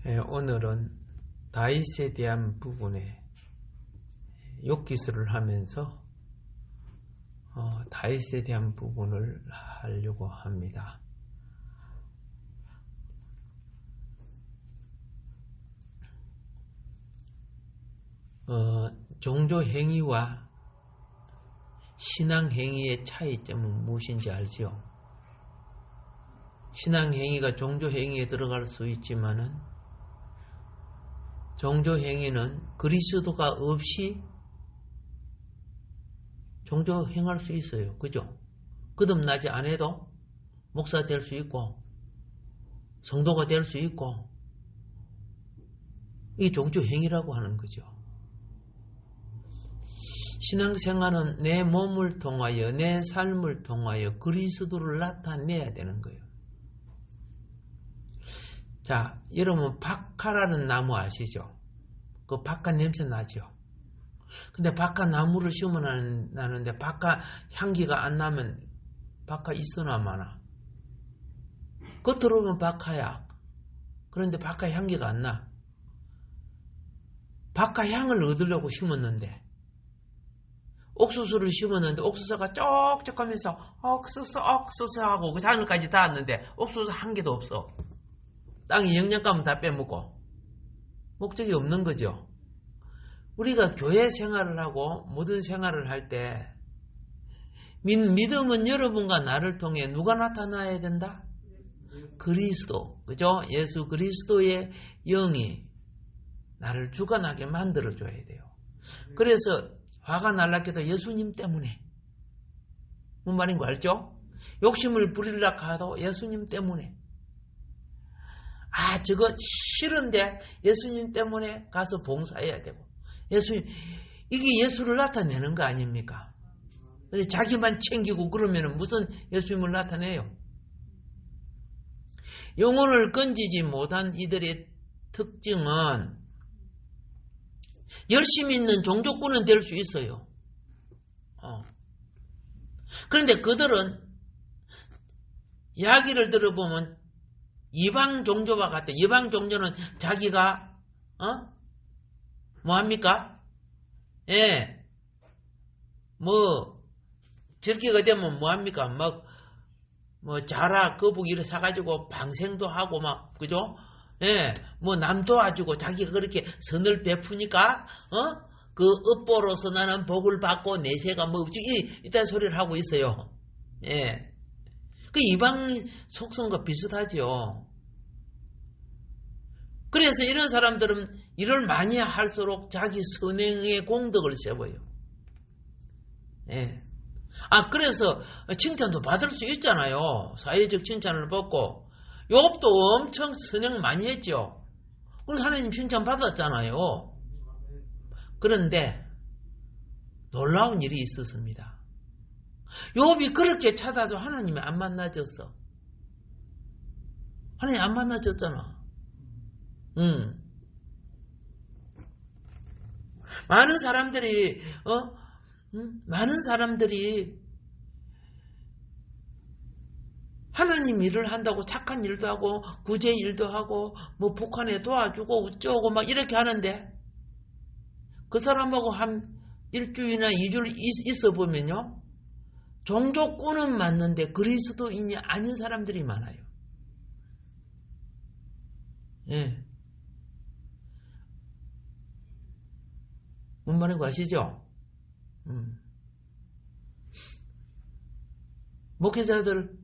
오늘은 다윗에 대한 부분에 욕기술을 하면서 다윗에 대한 부분을 하려고 합니다. 종교 행위와 신앙 행위의 차이점은 무엇인지 알지요? 신앙 행위가 종교 행위에 들어갈 수 있지만은 종교 행위는 그리스도가 없이 종교 행할 수 있어요. 그죠? 거듭나지 않아도 목사 될 수 있고 성도가 될 수 있고 이 종교 행위라고 하는 거죠. 신앙생활은 내 몸을 통하여 내 삶을 통하여 그리스도를 나타내야 되는 거예요. 자, 여러분 박하라는 나무 아시죠? 그 박하 냄새 나죠? 근데 박하 나무를 심으면 나는데 박하 향기가 안 나면 박하 있으나 마나? 겉으로 보면 박하야. 그런데 박하 향기가 안 나. 박하 향을 얻으려고 심었는데 옥수수를 심었는데 옥수수가 쩍쩍하면서 옥수수 하고 그 하늘까지 닿았는데 옥수수 한 개도 없어. 땅에 영양감은 다 빼먹고 목적이 없는 거죠. 우리가 교회 생활을 하고 모든 생활을 할 때 믿음은 여러분과 나를 통해 누가 나타나야 된다? 그리스도, 그죠? 예수 그리스도의 영이 나를 주관하게 만들어줘야 돼요. 그래서 화가 날라게도 예수님 때문에. 뭔 말인 거 알죠? 욕심을 부리려고 하도 예수님 때문에. 아, 저거 싫은데 예수님 때문에 가서 봉사해야 되고. 예수님, 이게 예수를 나타내는 거 아닙니까? 근데 자기만 챙기고 그러면 무슨 예수님을 나타내요? 영혼을 건지지 못한 이들의 특징은 열심히 있는 종교꾼은 될 수 있어요. 그런데 그들은 이야기를 들어보면 이방 종교와 같아. 이방 종교는 자기가 뭐합니까? 예, 뭐 절기가 되면 뭐합니까? 뭐 자라 거북 이를 사가지고 방생도 하고 막 그죠? 예, 뭐 남 도와주고 자기가 그렇게 선을 베푸니까 그 업보로서 나는 복을 받고 내세가 뭐 이딴 소리를 하고 있어요. 예. 그 이방 속성과 비슷하죠. 그래서 이런 사람들은 일을 많이 할수록 자기 선행의 공덕을 세워요. 예. 아, 그래서 칭찬도 받을 수 있잖아요. 사회적 칭찬을 받고. 욥도 엄청 선행 많이 했죠. 우리 하나님 칭찬 받았잖아요. 그런데 놀라운 일이 있었습니다. 욥이 그렇게 찾아도 하나님이 안 만나줬어. 하나님 안 만나줬잖아. 많은 사람들이 하나님 일을 한다고 착한 일도 하고 구제 일도 하고 뭐 북한에 도와주고 어쩌고 막 이렇게 하는데 그 사람하고 한 일주일이나 2주일 있어 보면요. 종교꾼은 맞는데 그리스도인이 아닌 사람들이 많아요. 예. 뭔 말인 거 아시죠? 목회자들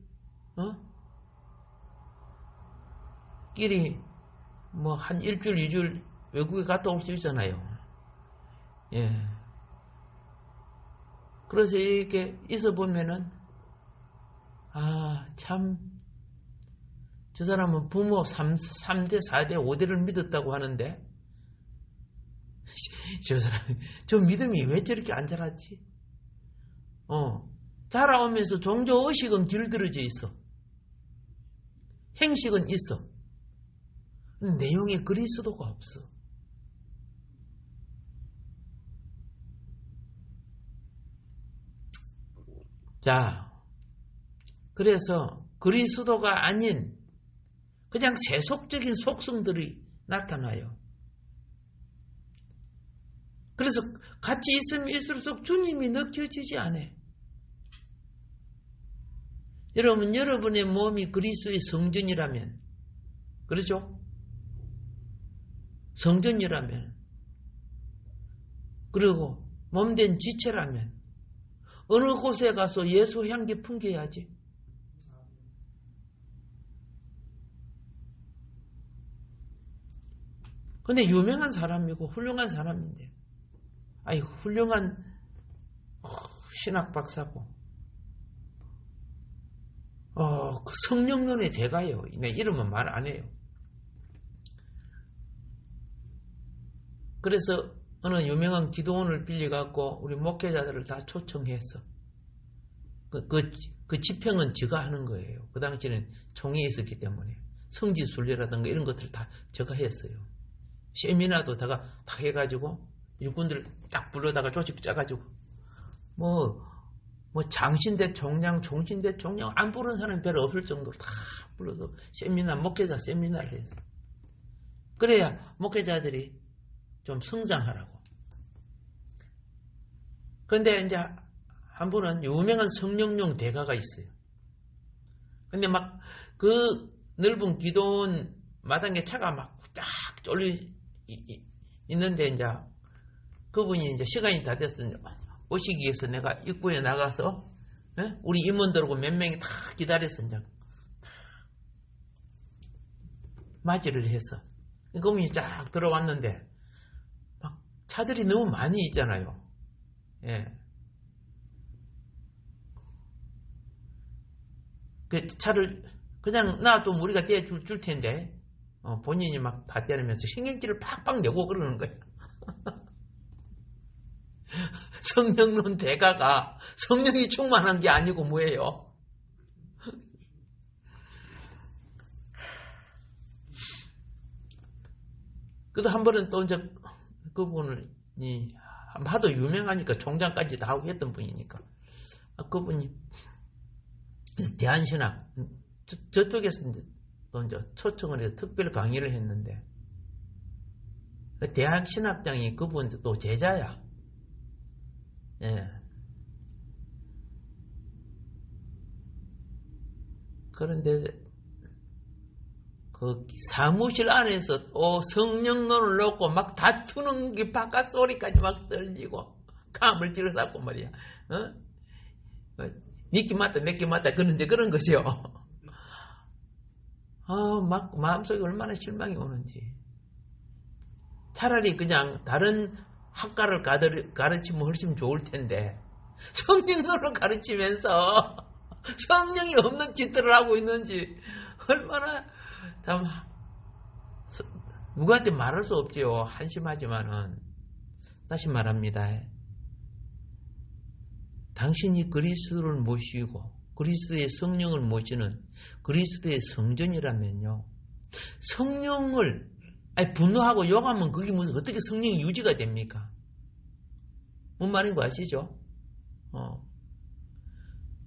끼리 뭐 한 일주일, 2주일 외국에 갔다 올 수 있잖아요. 예. 그래서 이렇게 있어 보면은 참 저 사람은 부모 3대, 4대, 5대를 믿었다고 하는데 저 사람 저 믿음이 왜 저렇게 안 자랐지? 자라오면서 종교의식은 길들여져 있어. 행식은 있어. 내용에 그리스도가 없어. 자, 그래서 그리스도가 아닌 그냥 세속적인 속성들이 나타나요. 그래서 같이 있으면 있을수록 주님이 느껴지지 않아. 여러분, 여러분의 몸이 그리스도의 성전이라면, 그렇죠? 성전이라면, 그리고 몸된 지체라면 어느 곳에 가서 예수 향기 풍겨야지. 근데 유명한 사람이고 훌륭한 사람인데, 아이 훌륭한 신학 박사고, 그 성령론의 대가예요. 내 이름은 말 안 해요. 그래서 어느 유명한 기도원을 빌려갖고 우리 목회자들을 다 초청해서 그 집행은 제가 하는 거예요. 그 당시에는 총회에 있었기 때문에 성지순례라든가 이런 것들을 다 제가 했어요. 세미나도 다 해가지고 일꾼들 딱 불러다가 조직 짜가지고 뭐 장신대 총장, 종신대 총장 안 부르는 사람이 별로 없을 정도로 다 불러서 세미나, 목회자 세미나를 했어요. 그래야 목회자들이 좀 성장하라고. 근데 이제 한 분은 유명한 성령용 대가가 있어요. 근데 막 그 넓은 기도원 마당에 차가 막 쫙 쫄려 있는데 이제 그분이 이제 시간이 다 됐어. 오시기 위해서 내가 입구에 나가서 우리 임원들하고 몇 명이 다 기다렸어. 이제 맞이를 해서 그분이 쫙 들어왔는데 막 차들이 너무 많이 있잖아요. 예. 그 차를 그냥 놔두면 우리가 떼줄 텐데 본인이 막 다 떼려면서 신경질을 팍팍 내고 그러는 거예요. 성령론 대가가 성령이 충만한 게 아니고 뭐예요? 그래도 한 번은 또 이제 그분이 하도 유명하니까 총장까지 다 하고 했던 분이니까 그분이 대한신학 저쪽에서 또 이제 초청을 해서 특별 강의를 했는데 대한신학장이 그분 또 제자야. 예. 그런데 그 사무실 안에서 성령론을 놓고 막 다투는 게 바깥 소리까지 막 들리고 감을 찔러쌌고 말이야. 니끼 맞다 내끼 맞다 그런 것이요. 막 마음속에 얼마나 실망이 오는지. 차라리 그냥 다른 학과를 가르치면 훨씬 좋을 텐데 성령론을 가르치면서 성령이 없는 짓들을 하고 있는지 얼마나 참 누구한테 말할 수 없지요. 한심하지만은 다시 말합니다. 당신이 그리스도를 모시고 그리스도의 성령을 모시는 그리스도의 성전이라면요. 성령을 분노하고 욕하면 그게 무슨 어떻게 성령이 유지가 됩니까? 뭔 말인 거 아시죠?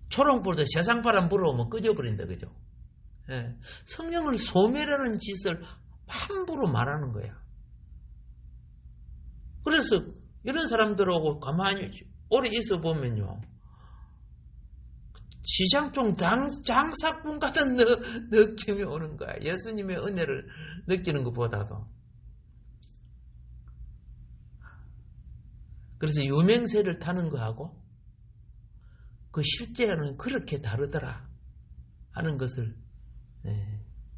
초롱불도 세상바람 불어오면 꺼져버린다, 그죠? 예. 성령을 소멸하는 짓을 함부로 말하는 거야. 그래서 이런 사람들하고 가만히 오래 있어 보면요. 시장통 장사꾼 같은 느낌이 오는 거야. 예수님의 은혜를 느끼는 것보다도. 그래서 유명세를 타는 거하고 그 실제는 그렇게 다르더라 하는 것을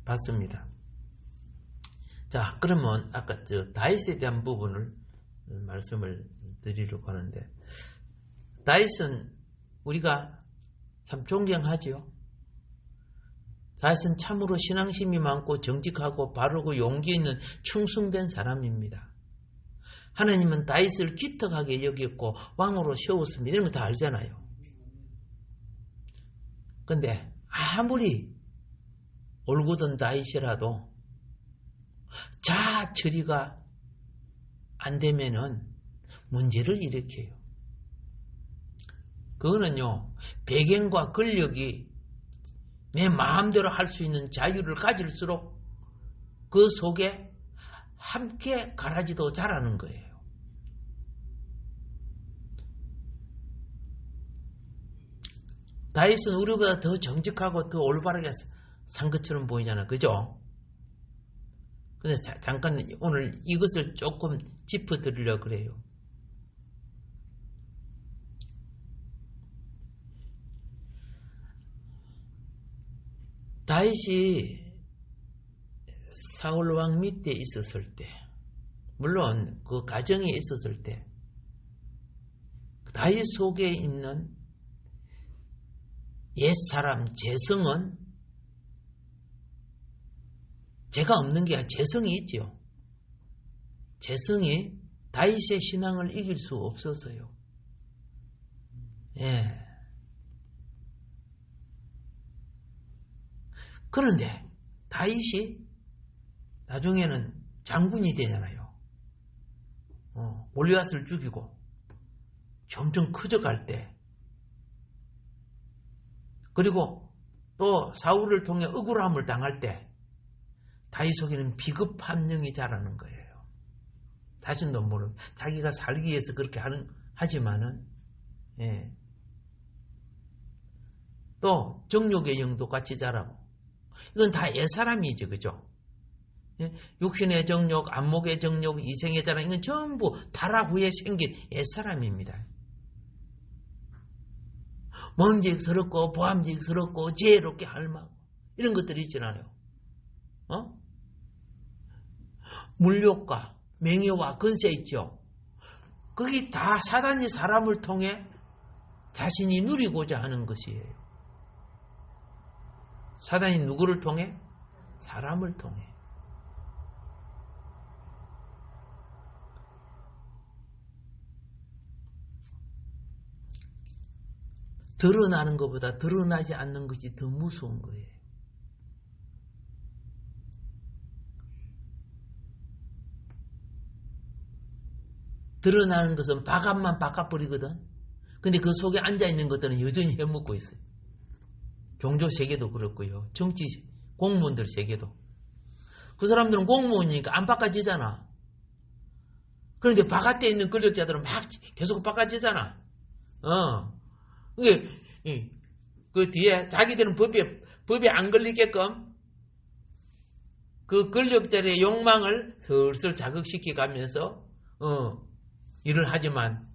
봤습니다. 자, 그러면 아까 다윗에 대한 부분을 말씀을 드리려고 하는데, 다윗은 우리가 참 존경하지요. 다윗은 참으로 신앙심이 많고 정직하고 바르고 용기 있는 충성된 사람입니다. 하나님은 다윗을 기특하게 여겼고 왕으로 세웠습니다. 이런 거 다 알잖아요. 근데 아무리 올곧은 다윗이라도 자아 처리가 안 되면은 문제를 일으켜요. 그거는요, 배경과 권력이 내 마음대로 할 수 있는 자유를 가질수록 그 속에 함께 가라지도 자라는 거예요. 다윗은 우리보다 더 정직하고 더 올바르게 산 것처럼 보이잖아. 그죠? 근데 잠깐 오늘 이것을 조금 짚어드리려고 그래요. 다윗이 사울왕 밑에 있었을 때, 물론 그 가정에 있었을 때, 다윗 속에 있는 옛사람, 재성은 죄가 없는 게 아니라 재성이 있죠. 재성이 다윗의 신앙을 이길 수 없었어요. 예. 그런데 다윗이 나중에는 장군이 되잖아요. 골리앗을 죽이고 점점 커져갈 때, 그리고 또 사울을 통해 억울함을 당할 때 다윗 속에는 비겁한 영이 자라는 거예요. 자신도 모르고 자기가 살기 위해서 그렇게 하지만은, 예. 또 정욕의 영도 같이 자라고. 이건 다 옛사람이죠. 그죠? 예? 육신의 정욕, 안목의 정욕, 이생의 자랑, 이건 전부 타락 후에 생긴 옛사람입니다. 먼지스럽고 보암직스럽고 지혜롭게 할망, 이런 것들이 있잖아요. 물욕과 명예와 건세 있죠. 그게 다 사단이 사람을 통해 자신이 누리고자 하는 것이에요. 사단이 누구를 통해? 사람을 통해. 드러나는 것보다 드러나지 않는 것이 더 무서운 거예요. 드러나는 것은 바깥만 바깥버리거든. 근데 그 속에 앉아있는 것들은 여전히 해먹고 있어요. 종교 세계도 그렇고요. 정치 공무원들 세계도. 그 사람들은 공무원이니까 안 바꿔지잖아. 그런데 바깥에 있는 권력자들은 막 계속 바꿔지잖아. 그 뒤에 자기들은 법에 안 걸리게끔 그 권력들의 욕망을 슬슬 자극시켜 가면서 일을 하지만,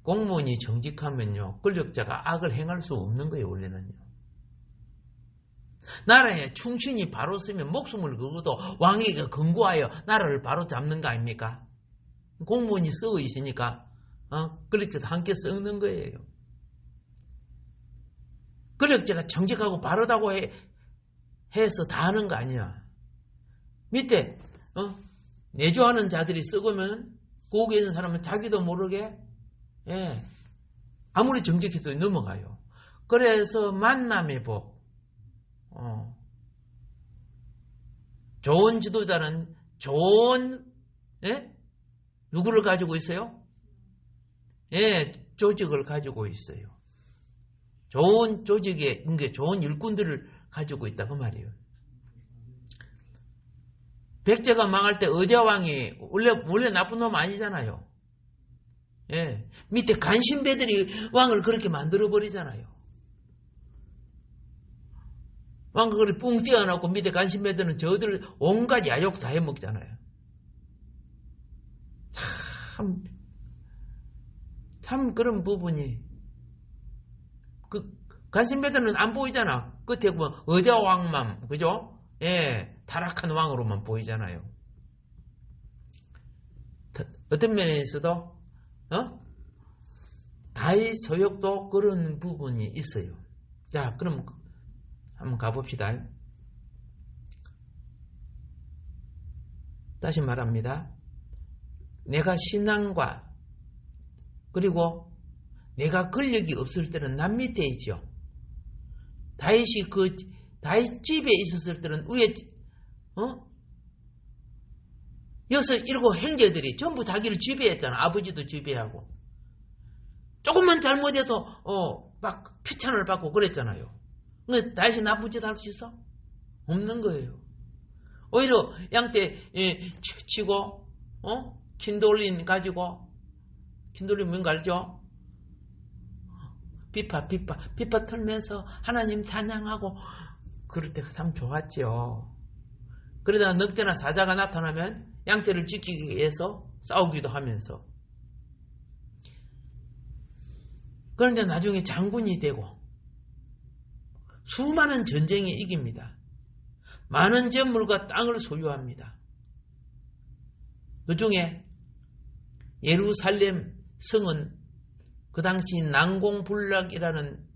공무원이 정직하면요, 권력자가 악을 행할 수 없는 거예요. 원래는요. 나라에 충신이 바로 서면 목숨을 걸고도 왕에게 근거하여 나라를 바로 잡는 거 아닙니까? 공무원이 써 있으니까 권력자도 함께 썩는 거예요. 권력자가 정직하고 바르다고 해서 다 하는 거 아니야. 밑에 내조하는 자들이 썩으면 거기에 있는 사람은 자기도 모르게, 예, 아무리 정직해도 넘어가요. 그래서 만남의 복, 좋은 지도자는 좋은, 예? 누구를 가지고 있어요? 예, 조직을 가지고 있어요. 좋은 조직에, 좋은 일꾼들을 가지고 있다 그 말이에요. 백제가 망할 때 의자왕이 원래 나쁜 놈 아니잖아요. 예, 밑에 간신배들이 왕을 그렇게 만들어버리잖아요. 왕가 그렇게 뿡 뛰어나고 밑에 간신배들은 저들 온갖 야욕 다 해먹잖아요. 참 그런 부분이, 그 간신배들은 안 보이잖아. 끝에 보면 의자왕만, 그죠? 예, 타락한 왕으로만 보이잖아요. 어떤 면에서도 다윗 소욕도 그런 부분이 있어요. 자, 그럼 한번 가봅시다. 다시 말합니다. 내가 신앙과 그리고 내가 권력이 없을 때는 남 밑에 있죠. 다윗이 다윗 집에 있었을 때는 위에 여섯 일곱 형제들이 전부 자기를 지배했잖아. 아버지도 지배하고. 조금만 잘못해도 막 피찬을 받고 그랬잖아요. 근데 다윗이 나쁜 짓 할 수 있어? 없는 거예요. 오히려 양떼 치고 킨돌린 가지고, 킨돌린 뭔가 알죠? 비파 털면서 하나님 찬양하고 그럴 때가 참 좋았죠. 그러다가 늑대나 사자가 나타나면 양떼를 지키기 위해서 싸우기도 하면서. 그런데 나중에 장군이 되고 수많은 전쟁에 이깁니다. 많은 재물과 땅을 소유합니다. 그 중에 예루살렘 성은 그 당시 난공불락이라는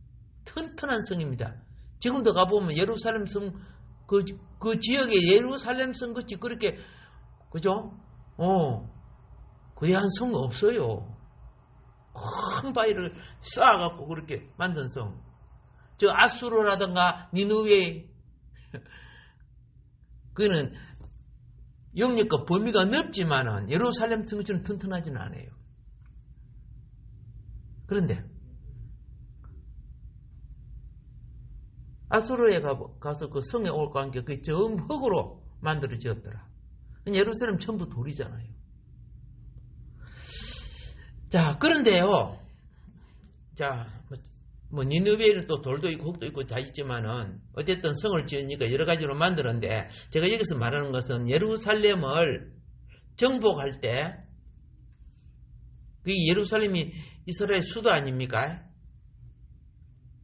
튼튼한 성입니다. 지금도 가보면 예루살렘 성, 그 지역에 예루살렘 성 같이 그렇게, 그죠? 거의 한 성 없어요. 큰 바위를 쌓아갖고 그렇게 만든 성. 저 아수르라든가 니느웨, 그거는 영역과 범위가 넓지만은 예루살렘 성처럼 튼튼하지는 않아요. 그런데 아수르에 가서 그 성에 올 관계 그게 전부 흙으로 만들어졌더라. 예루살렘 전부 돌이잖아요. 자, 그런데요. 자, 뭐 니느웨는 또 돌도 있고 흙도 있고 다 있지만은 어쨌든 성을 지으니까 여러 가지로 만들었는데, 제가 여기서 말하는 것은 예루살렘을 정복할 때, 그 예루살렘이 이스라엘 수도 아닙니까?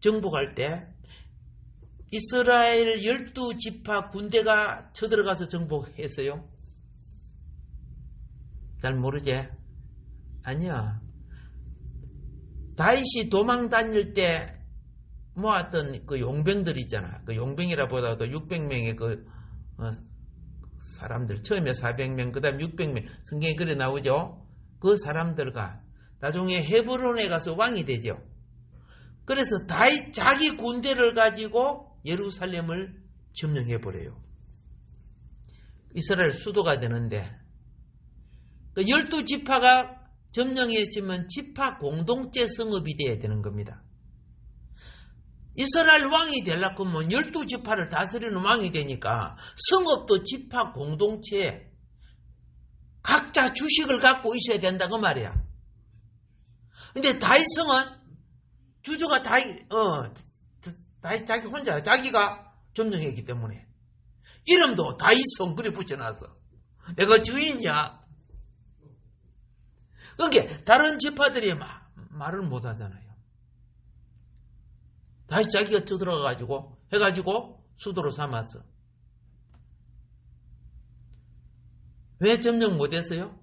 정복할 때 이스라엘 12지파 군대가 쳐들어가서 정복했어요? 잘 모르지? 아니야. 다윗이 도망 다닐 때 모았던 그 용병들 있잖아. 그 용병이라 보다도 600명의 그 사람들, 처음에 400명, 그 다음 600명, 성경에 그래 나오죠? 그 사람들과 나중에 헤브론에 가서 왕이 되죠. 그래서 다윗 자기 군대를 가지고 예루살렘을 점령해버려요. 이스라엘 수도가 되는데, 그 12지파가 점령했으면 지파 공동체 성읍이 돼야 되는 겁니다. 이스라엘 왕이 되려고 하면 12지파를 다스리는 왕이 되니까 성읍도 지파 공동체에 각자 주식을 갖고 있어야 된다고 말이야. 근데 다윗성은 주주가 다윗 자기 혼자, 자기가 점령했기 때문에 이름도 다윗성 그래 붙여놨어. 내가 주인이야. 그러니까 다른 지파들이 말을 못하잖아요. 다시 자기가 쳐들어가가지고 해가지고 수도로 삼았어. 왜 점령 못했어요?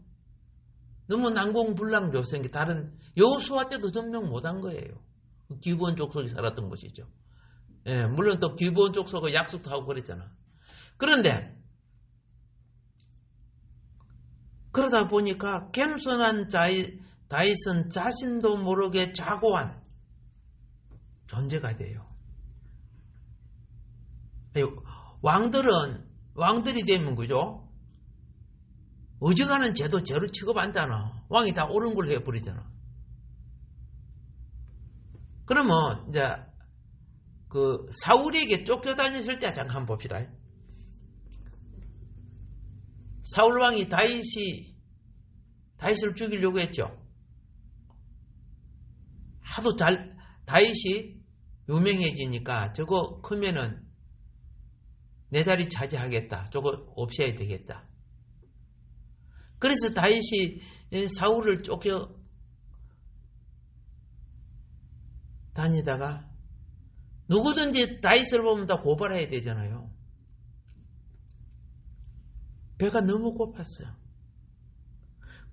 너무 난공불락요새인 게, 다른 여호수아 때도 점령 못한 거예요. 기브온 족속이 살았던 곳이죠. 예, 물론 또 기브온 족속은 약속도 하고 그랬잖아. 그런데 그러다 보니까 겸손한 다윗은 자신도 모르게 자고한 존재가 돼요. 왕들이 되면 그죠? 어지간한 죄도 죄로 취급 안 하잖아. 왕이 다 옳은 걸 해버리잖아. 그러면 이제 그 사울에게 쫓겨다녔을 때 잠깐 봅시다. 사울 왕이 다윗을 죽이려고 했죠. 하도 다윗이 유명해지니까 저거 크면은 내 자리 차지하겠다. 저거 없애야 되겠다. 그래서 다윗이 사울을 쫓겨 다니다가 누구든지 다윗을 보면 다 고발해야 되잖아요. 배가 너무 고팠어요.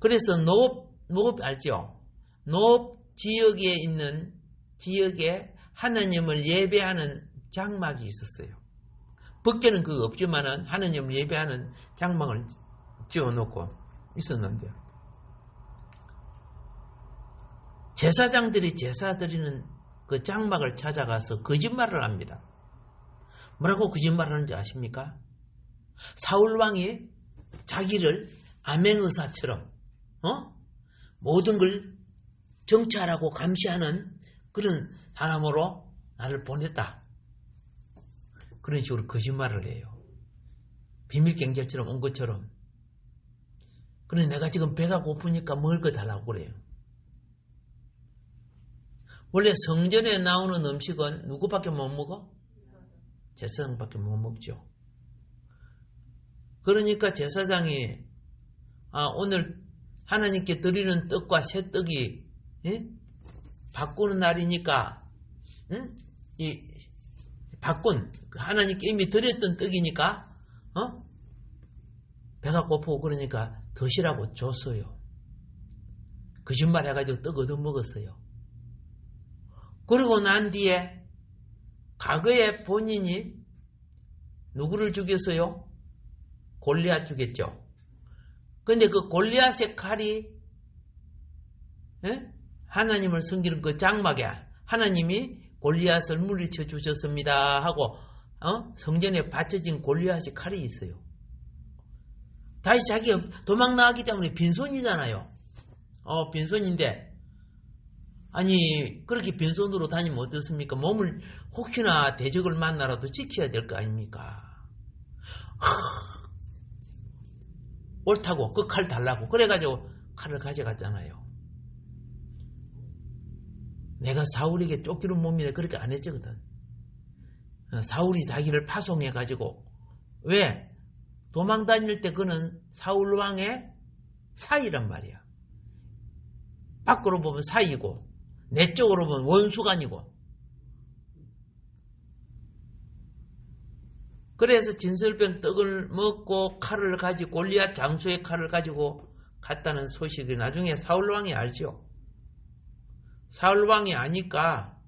그래서 노업 알죠? 노업 지역에 있는 지역에 하느님을 예배하는 장막이 있었어요. 밖에는 그거 없지만은 하느님을 예배하는 장막을 지어놓고 있었는데요. 제사장들이 제사 드리는 그 장막을 찾아가서 거짓말을 합니다. 뭐라고 거짓말을 하는지 아십니까? 사울왕이 자기를 암행의사처럼 모든 걸 정찰하고 감시하는 그런 사람으로 나를 보냈다. 그런 식으로 거짓말을 해요. 비밀경찰처럼 온 것처럼. 그래 내가 지금 배가 고프니까 먹을 거 달라고 그래요. 원래 성전에 나오는 음식은 누구밖에 못 먹어? 제사장밖에 못 먹죠. 그러니까 제사장이 오늘 하나님께 드리는 떡과 새 떡이 바꾸는 날이니까 이 바꾼 하나님께 이미 드렸던 떡이니까 배가 고프고 그러니까 드시라고 줬어요. 거짓말 해가지고 떡 얻어먹었어요. 그러고 난 뒤에 과거에 본인이 누구를 죽였어요? 골리앗 죽였죠. 근데 그 골리앗의 칼이 하나님을 섬기는 그 장막에 하나님이 골리앗을 물리쳐 주셨습니다 하고 성전에 받쳐진 골리앗의 칼이 있어요. 다시 자기가 도망 나왔기 때문에 빈손이잖아요. 빈손인데 아니 그렇게 빈손으로 다니면 어떻습니까? 몸을 혹시나 대적을 만나라도 지켜야 될 거 아닙니까? 옳다고 그 칼 달라고 그래가지고 칼을 가져갔잖아요. 내가 사울에게 쫓기는 몸이래 그렇게 안 했거든. 사울이 자기를 파송해가지고 왜? 도망 다닐 때 그는 사울 왕의 사이란 말이야. 밖으로 보면 사이고 내 쪽으로 보면 원수가 아니고. 그래서 진설병 떡을 먹고 칼을 가지고 골리앗 장수의 칼을 가지고 갔다는 소식을 나중에 사울왕이 알죠. 사울왕이 아니까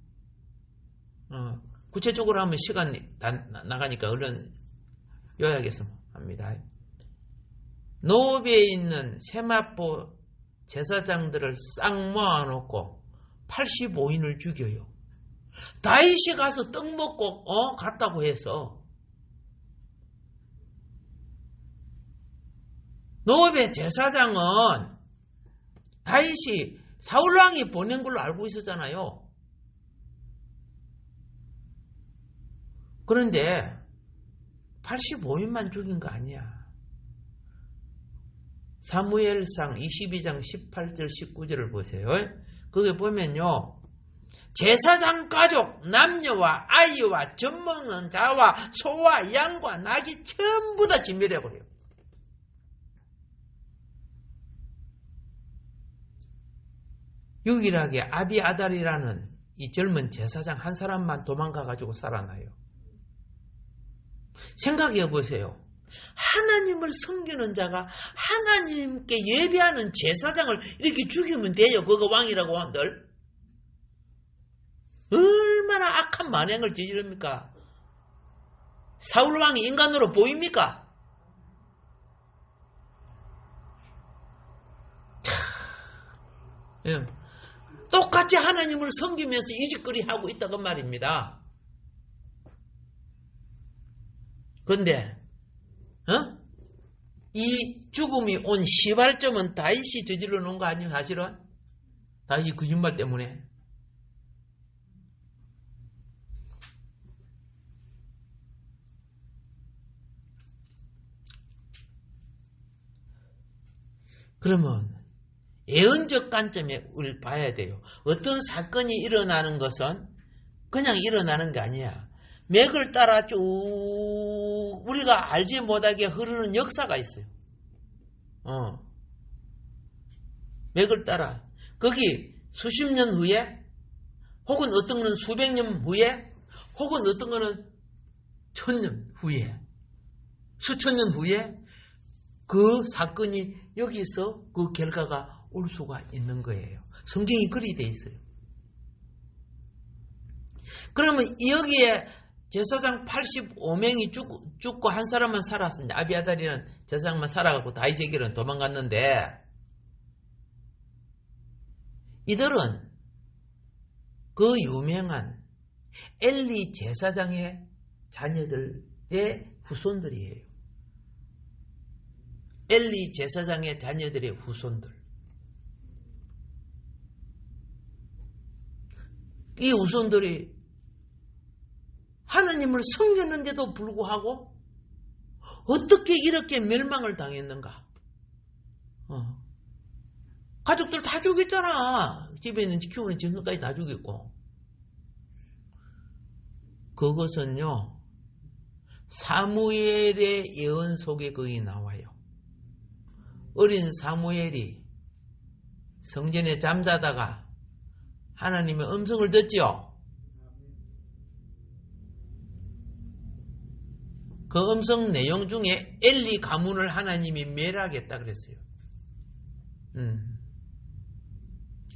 구체적으로 하면 시간이 나가니까 얼른 요약해서 합니다. 노비에 있는 세마포 제사장들을 싹 모아놓고 85인을 죽여요. 다윗이 가서 떡 먹고 갔다고 해서 노비의 제사장은 다윗이 사울왕이 보낸 걸로 알고 있었잖아요. 그런데 85인만 죽인 거 아니야. 사무엘상 22장 18절 19절을 보세요. 거기 보면요. 제사장 가족 남녀와 아이와 젖먹는 자와 소와 양과 낙이 전부 다 진멸해버려요. 유일하게 아비아달이라는 이 젊은 제사장 한 사람만 도망가가지고 살아나요. 생각해 보세요. 하나님을 섬기는 자가 하나님께 예배하는 제사장을 이렇게 죽이면 돼요. 그거 왕이라고 한들. 얼마나 악한 만행을 저지릅니까? 사울왕이 인간으로 보입니까? 예. 똑같이 하나님을 섬기면서 이짓거리 하고 있다고 말입니다. 그런데 이 죽음이 온 시발점은 다윗이 저질러 놓은 거 아니에요? 사실은 다윗이 거짓말 때문에. 그러면 예언적 관점에 봐야 돼요. 어떤 사건이 일어나는 것은 그냥 일어나는 게 아니야. 맥을 따라 쭉 우리가 알지 못하게 흐르는 역사가 있어요. 맥을 따라. 거기 수십 년 후에 혹은 어떤 거는 수백 년 후에 혹은 어떤 거는 천년 후에 수천 년 후에 그 사건이 여기서 그 결과가 올 수가 있는 거예요. 성경이 그리 돼 있어요. 그러면 여기에 제사장 85명이 죽고 한 사람만 살았습니다. 아비아달이라는 제사장만 살아가고 다윗에게는 도망갔는데 이들은 그 유명한 엘리 제사장의 자녀들의 후손들이에요. 엘리 제사장의 자녀들의 후손들. 이 후손들이 하나님을 섬겼는데도 불구하고 어떻게 이렇게 멸망을 당했는가? 가족들 다 죽였잖아. 집에 있는 키우는 짐승까지 다 죽였고. 그것은요, 사무엘의 예언 속에 거기 나와요. 어린 사무엘이 성전에 잠자다가 하나님의 음성을 듣죠. 그 음성 내용 중에 엘리 가문을 하나님이 멸하겠다 그랬어요.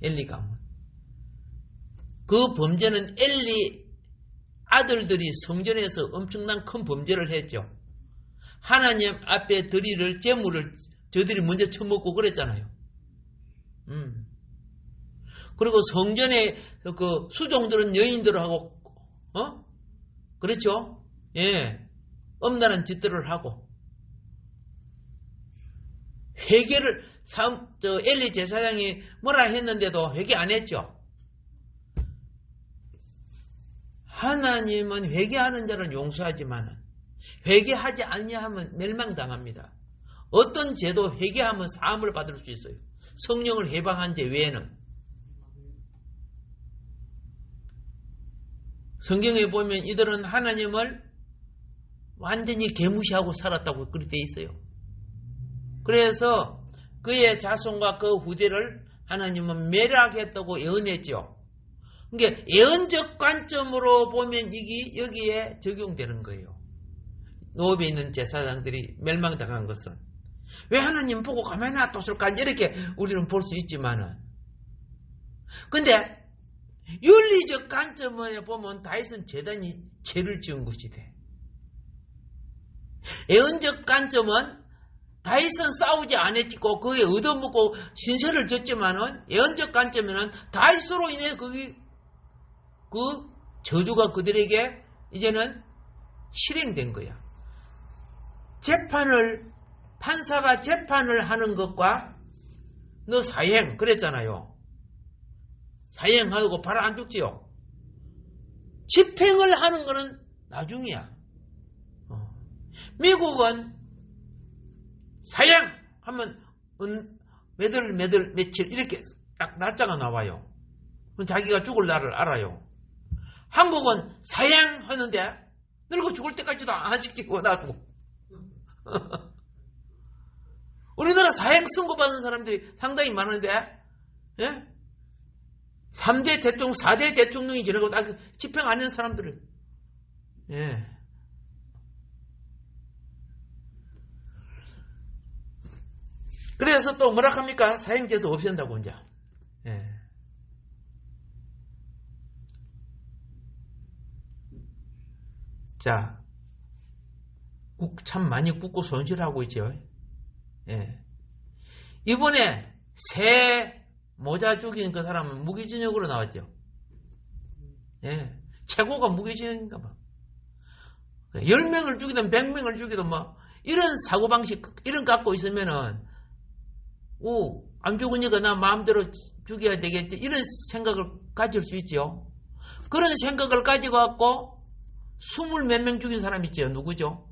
엘리 가문. 그 범죄는 엘리 아들들이 성전에서 엄청난 큰 범죄를 했죠. 하나님 앞에 드릴 제물을 저들이 먼저 처먹고 그랬잖아요. 그리고 성전에 그 수종들은 여인들하고 그렇죠? 예, 엄란한 짓들을 하고 회개를 엘리 제사장이 뭐라 했는데도 회개 안 했죠. 하나님은 회개하는 자는 용서하지만 회개하지 아니하면 멸망당합니다. 어떤 죄도 회개하면 사함을 받을 수 있어요. 성령을 해방한 죄 외에는. 성경에 보면 이들은 하나님을 완전히 개무시하고 살았다고 그렇게 돼 있어요. 그래서 그의 자손과 그 후대를 하나님은 멸하겠다고 예언했죠. 그러니까 예언적 관점으로 보면 이게 여기에 적용되는 거예요. 노업에 있는 제사장들이 멸망당한 것은 왜 하나님 보고 가만히 놔뒀을까 이렇게 우리는 볼 수 있지만은, 근데 윤리적 관점에 보면 다윗은 제단이 죄를 지은 것이 돼. 예언적 관점은 다윗은 싸우지 않았고 그에 얻어먹고 신세를 졌지만은, 예언적 관점에는 다윗으로 인해 그 저주가 그들에게 이제는 실행된 거야. 판사가 재판을 하는 것과 너 사형 그랬잖아요. 사형하고 바로 안 죽지요. 집행을 하는 거는 나중이야. 미국은 사형 하면 며칠 이렇게 딱 날짜가 나와요. 그럼 자기가 죽을 날을 알아요. 한국은 사형하는데 늙어 죽을 때까지도 안 지키고 놔두고. 우리나라 사형 선고받은 사람들이 상당히 많은데, 예? 3대 대통령, 4대 대통령이 지나고 딱 집행 안 하는 사람들은, 예. 그래서 또 뭐라 합니까? 사형제도 없앤다고, 이제. 예. 자, 참 많이 굽고 손실하고 있죠. 예. 이번에 새 모자 죽인 그 사람은 무기징역으로 나왔죠. 예. 최고가 무기징역인가 봐. 10명을 죽이든 100명을 죽이든 뭐, 이런 사고방식, 이런 갖고 있으면은, 안 죽으니까 나 마음대로 죽여야 되겠지. 이런 생각을 가질 수 있죠. 그런 생각을 가지고 갖고, 20몇 명 죽인 사람 있죠. 누구죠?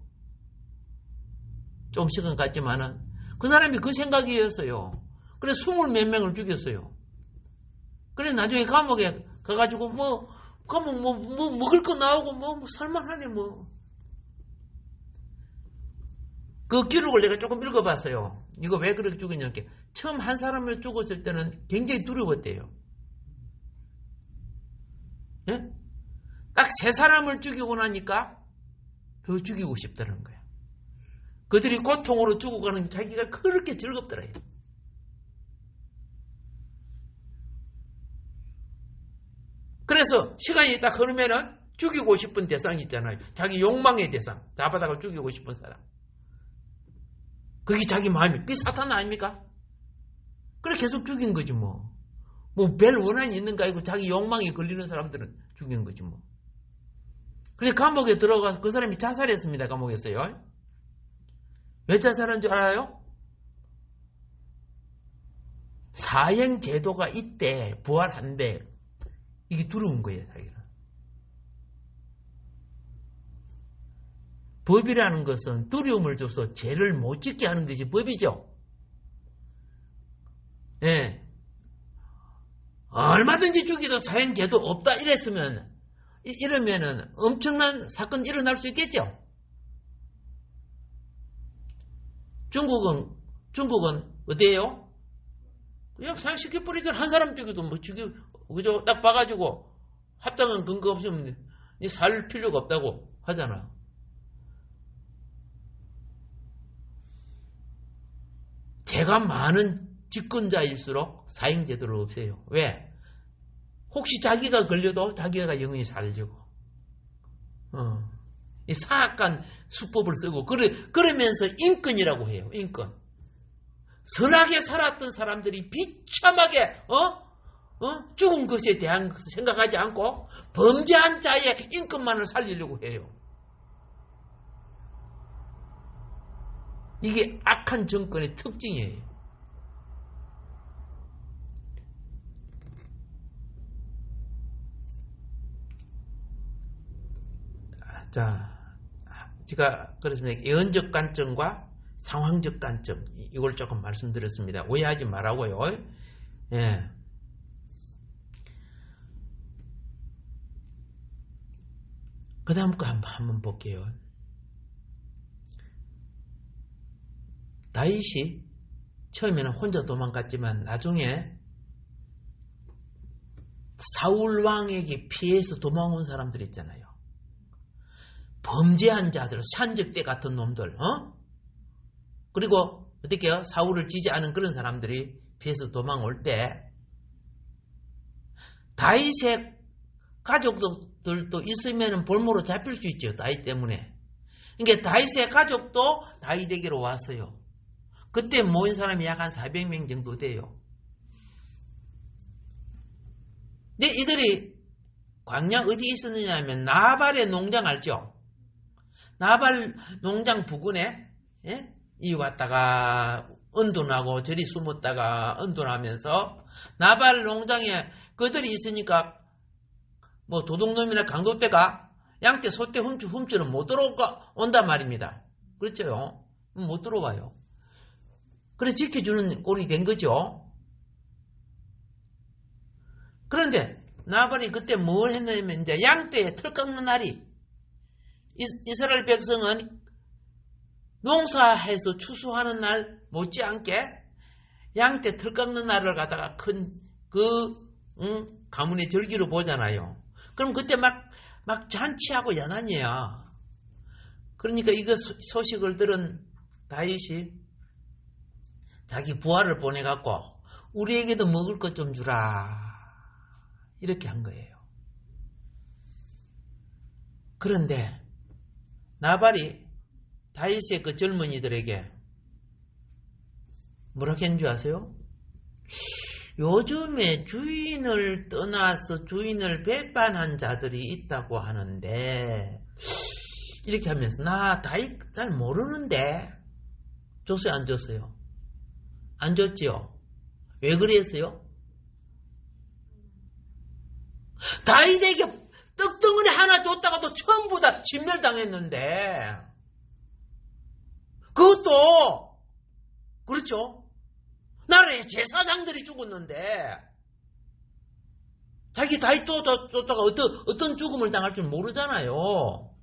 좀 시간 갔지만은, 그 사람이 그 생각이었어요. 그래 20몇 명을 죽였어요. 그래 나중에 감옥에 가가지고 감옥 먹을 거 나오고 살만하네 뭐. 그 기록을 내가 조금 읽어봤어요. 이거 왜 그렇게 죽였냐. 처음 한 사람을 죽었을 때는 굉장히 두려웠대요. 예? 딱 3사람을 죽이고 나니까 더 죽이고 싶다는 거야. 그들이 고통으로 죽어가는 자기가 그렇게 즐겁더래요. 그래서 시간이 딱 흐르면은 죽이고 싶은 대상이 있잖아요. 자기 욕망의 대상. 잡아다가 죽이고 싶은 사람. 그게 자기 마음이. 그게 사탄 아닙니까? 그래 계속 죽인 거지 뭐. 별 원한이 있는가 아니고 자기 욕망에 걸리는 사람들은 죽인 거지 뭐. 그래 감옥에 들어가서 그 사람이 자살했습니다. 감옥에서요. 왜 자살한 줄 알아요? 사형 제도가 있대. 부활한대. 이게 두려운 거예요, 자기는. 법이라는 것은 두려움을 줘서 죄를 못 짓게 하는 것이 법이죠. 예. 얼마든지 죽이도 사형제도 없다 이러면은 엄청난 사건이 일어날 수 있겠죠. 중국은 어디에요? 그냥 사형시켜버리잖아. 한 사람 죽여도 뭐 그죠? 딱 봐가지고 합당한 근거 없으면 살 필요가 없다고 하잖아. 죄가 많은 집권자일수록 사형제도를 없애요. 왜? 혹시 자기가 걸려도 자기가 영원히 살려주고, 이 사악한 수법을 쓰고, 그러면서 인권이라고 해요. 인권. 선하게 살았던 사람들이 비참하게, 죽은 것에 대한 것을 생각하지 않고, 범죄한 자의 인권만을 살리려고 해요. 이게 악한 정권의 특징이에요. 자, 제가 그렇습니다. 예언적 관점과 상황적 관점, 이걸 조금 말씀드렸습니다. 오해하지 말라고요. 예. 그 다음 거 한번 볼게요. 다윗이 처음에는 혼자 도망갔지만 나중에 사울 왕에게 피해서 도망온 사람들 있잖아요. 범죄한 자들, 산적대 같은 놈들, 그리고 어떻게요? 사울을 지지하는 그런 사람들이 피해서 도망올 때 다윗의 가족들도 있으면 볼모로 잡힐 수 있죠. 다윗 때문에. 그러니까 다윗의 가족도 다윗에게로 왔어요. 그때 모인 사람이 약 한 400명 정도 돼요. 근데 이들이 광야 어디 있었느냐 하면 나발의 농장 알죠? 나발 농장 부근에 이 왔다가 은둔하고 저리 숨었다가 은둔하면서 나발 농장에 그들이 있으니까 뭐 도둑놈이나 강도떼가 양떼 소떼 훔치는 못 들어온단 말입니다. 그렇죠? 못 들어와요. 그래서 지켜주는 꼴이 된 거죠. 그런데 나발이 그때 뭘 했냐면 이제 양떼에 털 깎는 날이 이스라엘 백성은 농사해서 추수하는 날 못지않게 양떼 털 깎는 날을 갖다가 큰 가문의 절기로 보잖아요. 그럼 그때 막 잔치하고 연한이야. 그러니까 이거 소식을 들은 다윗이 자기 부하를 보내갖고 우리에게도 먹을 것 좀 주라 이렇게 한 거예요. 그런데 나발이 다윗의 그 젊은이들에게 뭐라고 했는 줄 아세요? 요즘에 주인을 떠나서 주인을 배반한 자들이 있다고 하는데 이렇게 하면서 나 다윗 잘 모르는데 줬어요 안 줬어요? 안 줬지요? 왜 그랬어요? 다윗에게 떡덩어리 하나 줬다가도 전부 다 진멸당했는데 그것도 그렇죠? 나라의 제사장들이 죽었는데 자기 다윗 또 줬다가 어떤 죽음을 당할 줄 모르잖아요.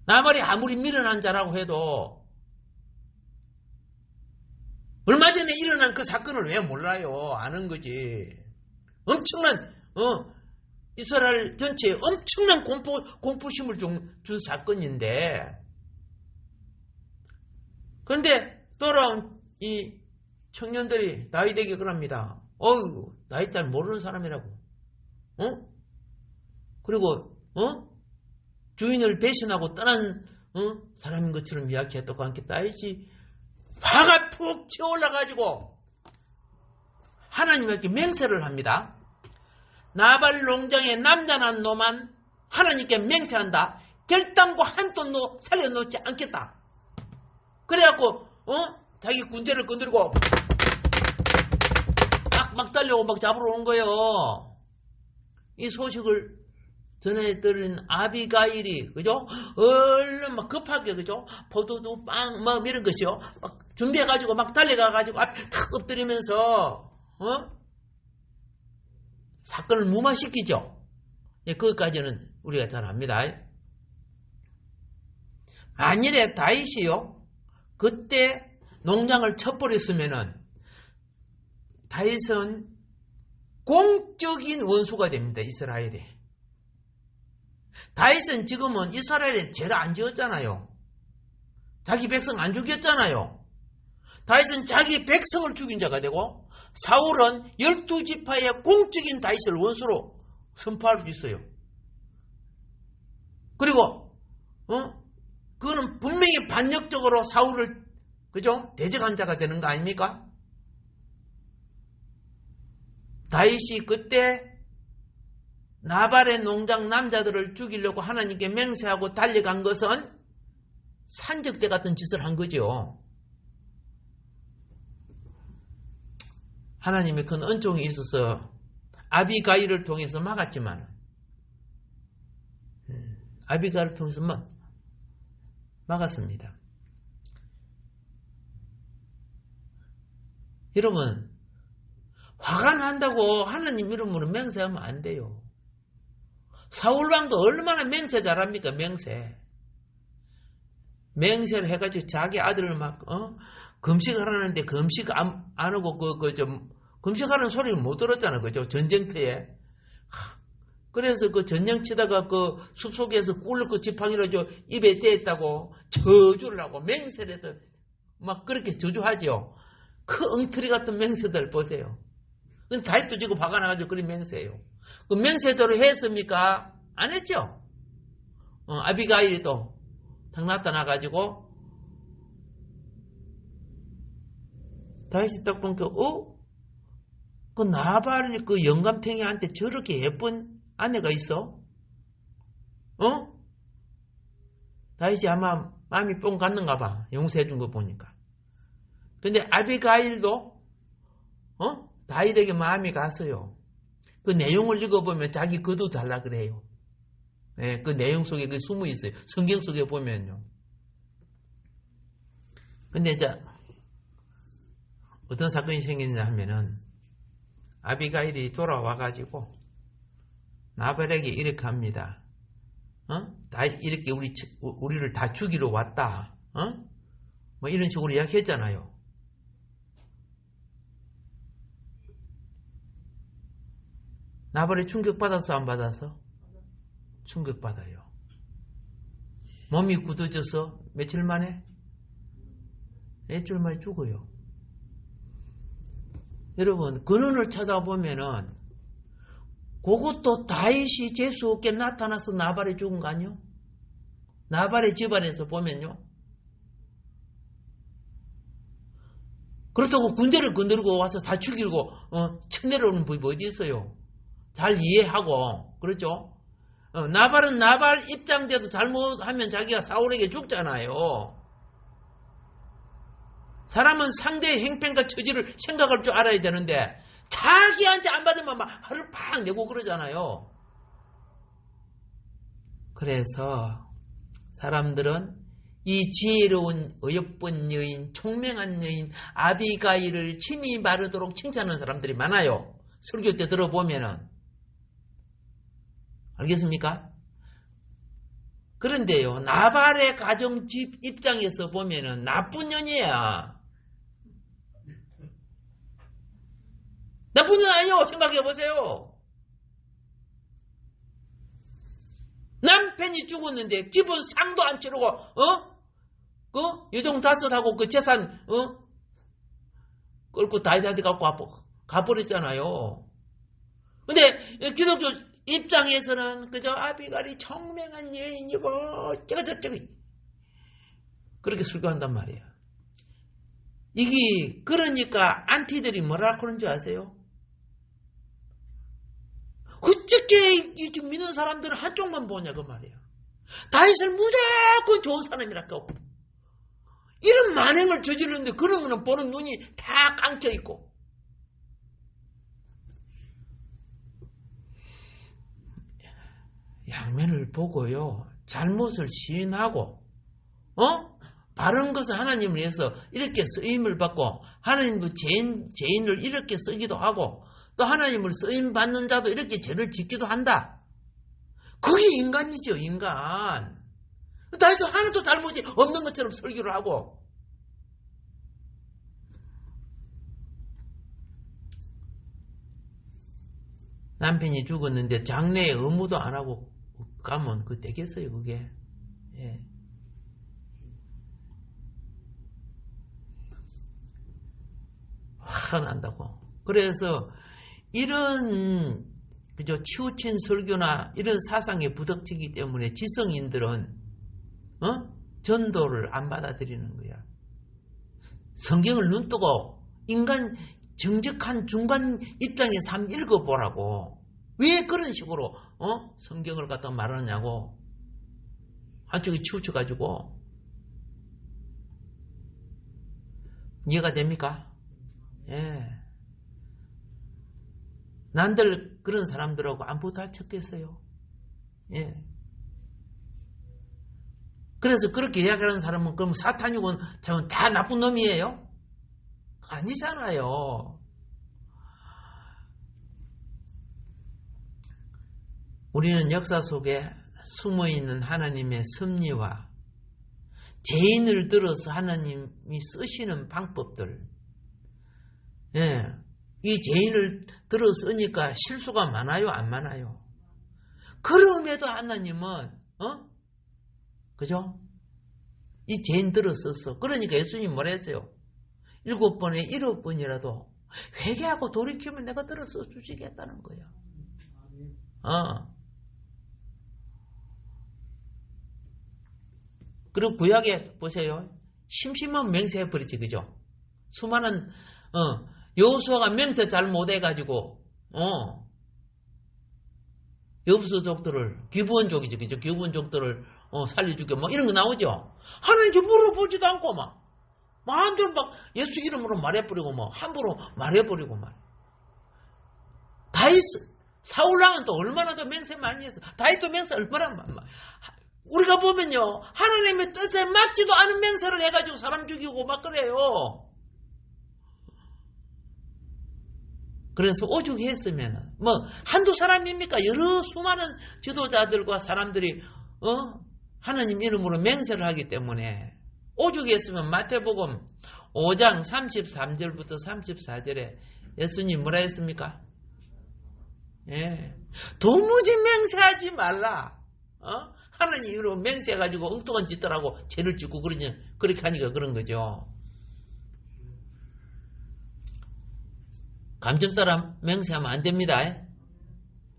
나발이 아무리 미련한 자라고 해도 얼마 전에 일어난 그 사건을 왜 몰라요? 아는 거지. 엄청난 이스라엘 전체에 엄청난 공포심을 준 사건인데 그런데 돌아온 이 청년들이 다윗에게 그럽니다. 다윗 잘 모르는 사람이라고. 그리고 주인을 배신하고 떠난 사람인 것처럼 이야기했다고 함께 다윗이 화가 푹 치올라가지고 하나님께 맹세를 합니다. 나발 농장의 남자난 놈만 하나님께 맹세한다. 결단코 한 돈도 살려놓지 않겠다. 그래갖고 자기 군대를 건드리고 막 달려고 막 잡으러 온 거예요. 이 소식을 전에 들은 아비가일이, 그죠? 얼른 막 급하게, 그죠? 포도도 빵, 막 이런 것이요. 막 준비해가지고 막 달려가가지고 앞에 탁 엎드리면서, 사건을 무마시키죠. 예, 그것까지는 우리가 잘 압니다. 만일에 다윗이요, 그때 농장을 쳐버렸으면은, 다윗은 공적인 원수가 됩니다. 이스라엘에. 다윗은 지금은 이스라엘에 죄를 안 지었잖아요. 자기 백성 안 죽였잖아요. 다윗은 자기 백성을 죽인 자가 되고, 사울은 12지파의 공적인 다윗을 원수로 선포할 수 있어요. 그리고 그거는 분명히 반역적으로 사울을, 그죠? 대적한 자가 되는 거 아닙니까? 다윗이 그때 나발의 농장 남자들을 죽이려고 하나님께 맹세하고 달려간 것은 산적대 같은 짓을 한 거죠. 하나님의 큰 은총이 있어서 아비가일을 통해서 막았지만, 아비가일을 통해서 막았습니다. 여러분, 화가 난다고 하나님 이름으로 맹세하면 안 돼요. 사울왕도 얼마나 맹세 잘합니까? 맹세를 해가지고 자기 아들을 막 금식하라는데 금식 안 하고 금식하라는 소리를 못 들었잖아, 그죠? 전쟁터에. 그래서 그 전쟁 치다가 그 숲속에서 꿀 그 지팡이로 입에 대했다고 저주를 하고 맹세를 해서 막 그렇게 저주하죠. 그 엉터리 같은 맹세들 보세요. 다윗도 지금 화가 나가지고 그런 맹세예요. 그 맹세대로 했습니까? 안 했죠? 아비가일이 또 딱 나타나가지고 다윗이 딱 보니까 그 나발 그 영감탱이한테 저렇게 예쁜 아내가 있어? 다윗이 아마 마음이 뽕 갔는가 봐. 용서해 준 거 보니까. 근데 아비가일도 다윗에게 마음이 갔어요. 그 내용을 읽어보면 자기 거두 달라 그래요. 예, 그 내용 속에 그 숨어 있어요. 성경 속에 보면요. 근데 이제 어떤 사건이 생겼냐 하면은 아비가일이 돌아와가지고 나발에게 이렇게 합니다. 다 이렇게 우리를 다 죽이러 왔다. 뭐 이런 식으로 이야기했잖아요. 나발이 충격받았어, 안 받아서? 충격받아요. 몸이 굳어져서 며칠 만에? 일주일 만에 죽어요. 여러분, 근원을 찾아보면은 그것도 다윗이 재수 없게 나타나서 나발이 죽은 거 아니요? 나발의 집안에서 보면요. 그렇다고 군대를 건드리고 와서 다 죽이고 쳐내려오는 법이 어디 있어요? 잘 이해하고, 그렇죠? 나발은 나발 입장돼도 잘못하면 자기가 사울에게 죽잖아요. 사람은 상대의 행편과 처지를 생각할 줄 알아야 되는데 자기한테 안 받으면 막 화를 팍 내고 그러잖아요. 그래서 사람들은 이 지혜로운 어여쁜 여인, 총명한 여인 아비가일을 침이 마르도록 칭찬하는 사람들이 많아요. 설교 때 들어보면은. 알겠습니까? 그런데요, 나발의 가정집 입장에서 보면은 나쁜 년이야. 나쁜 년 아니요. 생각해보세요. 남편이 죽었는데 기본 상도 안 치르고 여종 다섯하고 그 재산 끌고 다이다이 갖고 가버렸잖아요. 근데 기독교 입장에서는 그저 아비가일이 청명한 여인이고 저거 그렇게 설교한단 말이에요. 이게 그러니까 안티들이 뭐라 그런 줄 아세요? 어떻게 믿는 사람들은 한쪽만 보냐 그 말이에요. 다윗을 무조건 좋은 사람이라고 이런 만행을 저지르는데 그런 거는 보는 눈이 다 감겨 있고. 양면을 보고요. 잘못을 시인하고 바른 것을 하나님을 위해서 이렇게 쓰임을 받고 하나님도 죄인을 이렇게 쓰기도 하고 또 하나님을 쓰임 받는 자도 이렇게 죄를 짓기도 한다. 그게 인간이죠, 인간. 다해서 하나도 잘못이 없는 것처럼 설교를 하고 남편이 죽었는데 장례에 의무도 안 하고 가면 그거 되겠어요, 그게. 예. 화가 난다고. 그래서 이런 그죠 치우친 설교나 이런 사상에 부닥치기 때문에 지성인들은 전도를 안 받아들이는 거야. 성경을 눈뜨고 인간 정직한 중간 입장에서 한번 읽어보라고. 왜 그런 식으로 성경을 갖다 말하느냐고. 한쪽이 치우쳐가지고. 이해가 됩니까? 예. 난들 그런 사람들하고 안 부딪혔겠어요. 예. 그래서 그렇게 이야기하는 사람은 그럼 사탄이고 참 다 나쁜 놈이에요? 아니잖아요. 우리는 역사 속에 숨어있는 하나님의 섭리와 죄인을 들어서 하나님이 쓰시는 방법들, 예, 이 죄인을 들어 쓰니까 실수가 많아요, 안 많아요? 그럼에도 하나님은 그죠? 이 죄인 들어 썼어. 그러니까 예수님 뭐라 했어요? 7번에 7번이라도 회개하고 돌이키면 내가 들어 써주시겠다는 거예요. 그리고 구약에 보세요. 심심한 맹세해버리지, 그죠? 수많은 여호수아가 맹세 잘 못해가지고 여부수족들을 기브원족이죠, 그죠? 기브원족들을 살려주게 뭐 이런 거 나오죠. 하나님 물어보지도 않고 막 마음대로 막 예수 이름으로 말해버리고 뭐 함부로 말해버리고 말. 다윗 사울왕은 또 얼마나 더 맹세 많이 했어. 다윗도 맹세 얼마나 많이. 우리가 보면요 하나님의 뜻에 맞지도 않은 맹세를 해가지고 사람 죽이고 막 그래요. 그래서 오죽했으면 뭐 한두 사람입니까? 여러 수많은 지도자들과 사람들이 하나님 이름으로 맹세를 하기 때문에 오죽했으면 마태복음 5장 33절부터 34절에 예수님 뭐라 했습니까? 예, 도무지 맹세하지 말라. 하나님 이름으로 맹세해가지고 엉뚱한 짓들하고 죄를 짓고 그렇게 하니까 그런 거죠. 감정 따라 맹세하면 안 됩니다.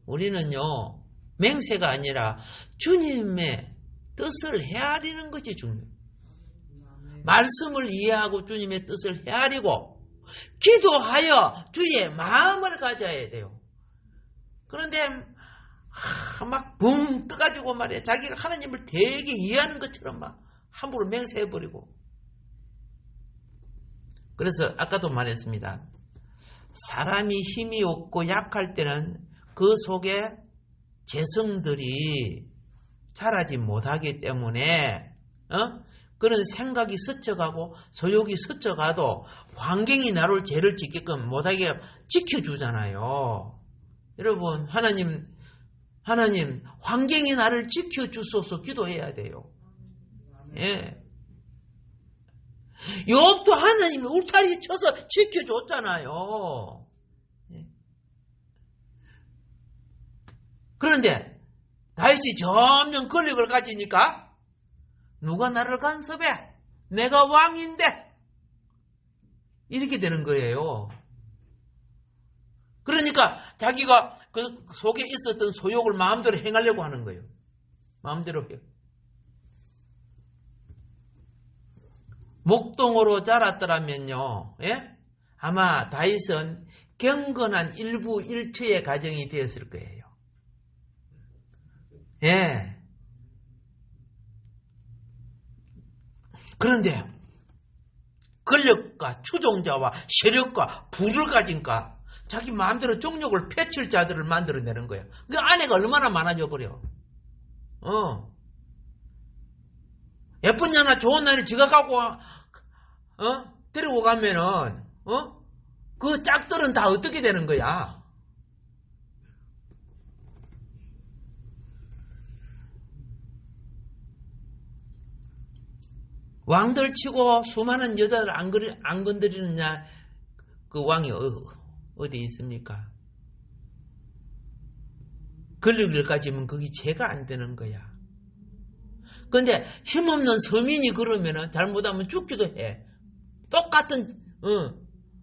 우리는요 맹세가 아니라 주님의 뜻을 헤아리는 것이 중요해요. 말씀을 이해하고 주님의 뜻을 헤아리고 기도하여 주의 마음을 가져야 돼요. 그런데 막 붕 떠가지고 말이야 자기가 하나님을 되게 이해하는 것처럼 막 함부로 맹세해버리고. 그래서 아까도 말했습니다. 사람이 힘이 없고 약할 때는 그 속에 재성들이 자라지 못하기 때문에 그런 생각이 스쳐가고 소욕이 스쳐가도 환경이 나를 죄를 짓게끔 못하게 지켜주잖아요. 여러분 하나님 환경이 나를 지켜주소서 기도해야 돼요. 예. 욥도 하나님이 울타리 쳐서 지켜줬잖아요. 예. 그런데 다윗이 점점 권력을 가지니까 누가 나를 간섭해? 내가 왕인데 이렇게 되는 거예요. 그러니까 자기가 그 속에 있었던 소욕을 마음대로 행하려고 하는 거예요. 마음대로 해요. 목동으로 자랐더라면요, 예? 아마 다윗은 경건한 일부 일처의 가정이 되었을 거예요. 예. 그런데 권력과 추종자와 세력과 부를 가진까 자기 마음대로 정욕을 펼칠 자들을 만들어내는 거예요. 그 아내가 얼마나 많아져 버려. 예쁜 년아 좋은 날에 지가 갖고 데리고 가면은 그 짝들은 다 어떻게 되는 거야? 왕들 치고 수많은 여자를 안 건드리느냐? 그 왕이 어디 있습니까? 권력을까지면 그게 죄가 안 되는 거야. 근데 힘없는 서민이 그러면은 잘못하면 죽기도 해. 똑같은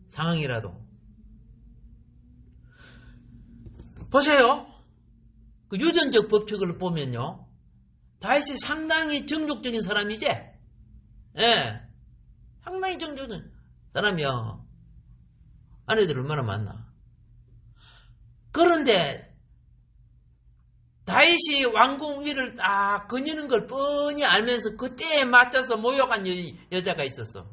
상황이라도. 보세요. 그 유전적 법칙을 보면요. 다윗이 상당히 정욕적인 사람이지? 예. 상당히 정욕적인 사람이요. 아내들 얼마나 많나. 그런데 다윗이 왕궁 위를 딱 거니는 걸 뻔히 알면서 그때에 맞춰서 모욕한 여자가 있었어.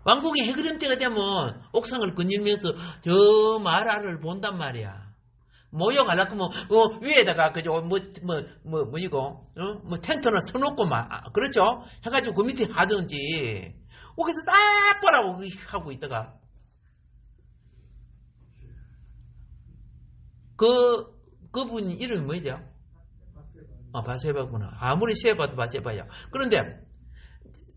왕궁의 해그림 때가 되면 옥상을 거닐면서 저 마라를 본단 말이야. 모욕하려고 위에다가 그죠 이거 텐트나 서놓고 그렇죠? 해가지고 그 밑에 하든지 거기서 딱 보라고 하고 있다가 그분 이름이 뭐죠? 바세바구나. 아무리 세봐도 바세바야. 그런데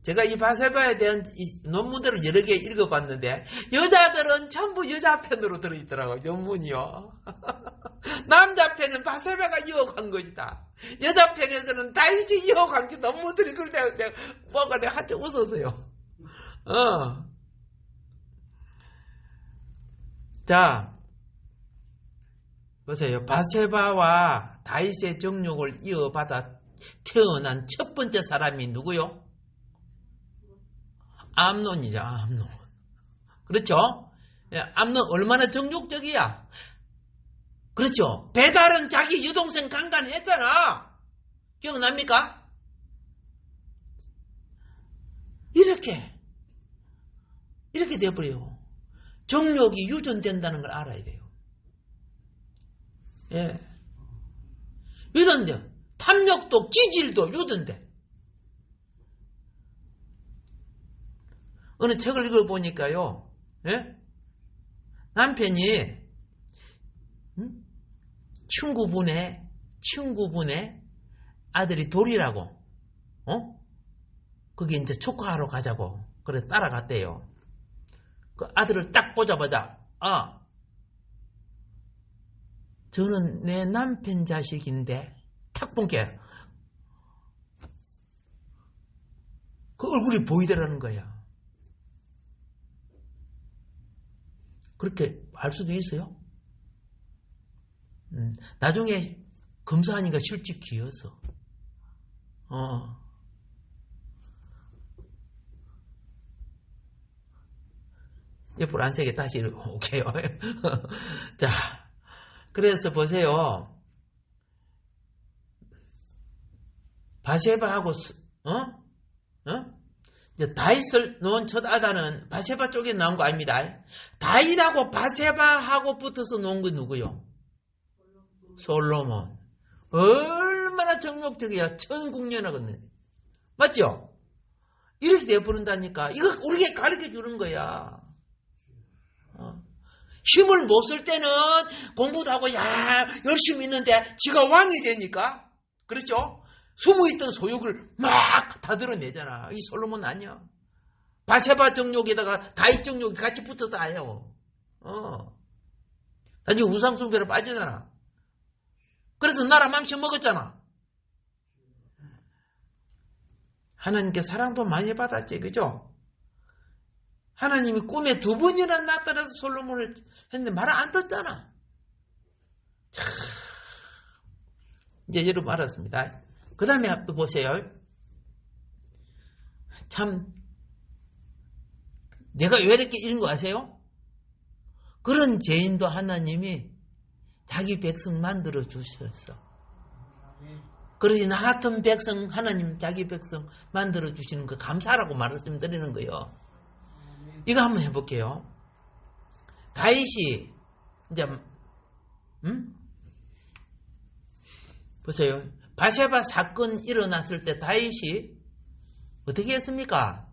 제가 이 바세바에 대한 이 논문들을 여러 개 읽어봤는데 여자들은 전부 여자 편으로 들어있더라고요. 논문이요. 남자 편은 바세바가 유혹한 것이다. 여자 편에서는 다윗이 유혹한 게 논문들이 그런데 내가 한참 웃었어요. 자. 보세요. 바세바와 다윗의 정욕을 이어받아 태어난 첫 번째 사람이 누구요? 암논이죠. 암논. 그렇죠? 암논 얼마나 정욕적이야. 그렇죠? 배달은 자기 여동생 강간했잖아. 기억납니까? 이렇게 돼버려요. 정욕이 유전된다는 걸 알아야 돼요. 예. 유전돼. 탐욕도 기질도 유전돼. 어느 책을 읽어보니까요. 예? 남편이 친구분의 아들이 돌이라고 거기 이제 축하하러 가자고 그래 따라갔대요. 그 아들을 딱 보자마자 저는 내 남편 자식인데 탁 본 게 그 얼굴이 보이더라는 거야. 그렇게 할 수도 있어요. 나중에 검사하니까 실제 귀여서. 옆으로 안 세게 다시 올게요. 자, 그래서 보세요. 바세바하고 이제 다윗을 놓은 첫 아다는 바세바 쪽에 나온 거 아닙니다. 다윗하고 바세바하고 붙어서 놓은 건 누구요? 솔로몬. 얼마나 정욕적이야. 천국년하겠네. 맞죠? 이렇게 돼버린다니까. 이거 우리에게 가르쳐 주는 거야. 힘을 못 쓸 때는 공부도 하고 열심히 있는데 지가 왕이 되니까 그렇죠? 숨어있던 소욕을 막 다 드러내잖아. 이 솔로몬 아니야. 바세바 정욕에다가 다윗 정욕이 같이 붙어서 해요. 나중에 우상숭배로 빠지잖아. 그래서 나라 망쳐 먹었잖아. 하나님께 사랑도 많이 받았지, 그죠? 하나님이 꿈에 2번이나 나타나서 솔로몬을 했는데 말을 안 듣잖아. 이제 여러분 알았습니다. 그 다음에 또 보세요. 참, 내가 왜 이렇게 읽은 거 아세요? 그런 죄인도 하나님이 자기 백성 만들어 주셨어. 그러니 나 같은 백성, 하나님 자기 백성 만들어 주시는 거 감사라고 말씀드리는 거예요. 이거 한번 해볼게요. 다윗이 이제 보세요. 바세바 사건 일어났을 때 다윗이 어떻게 했습니까?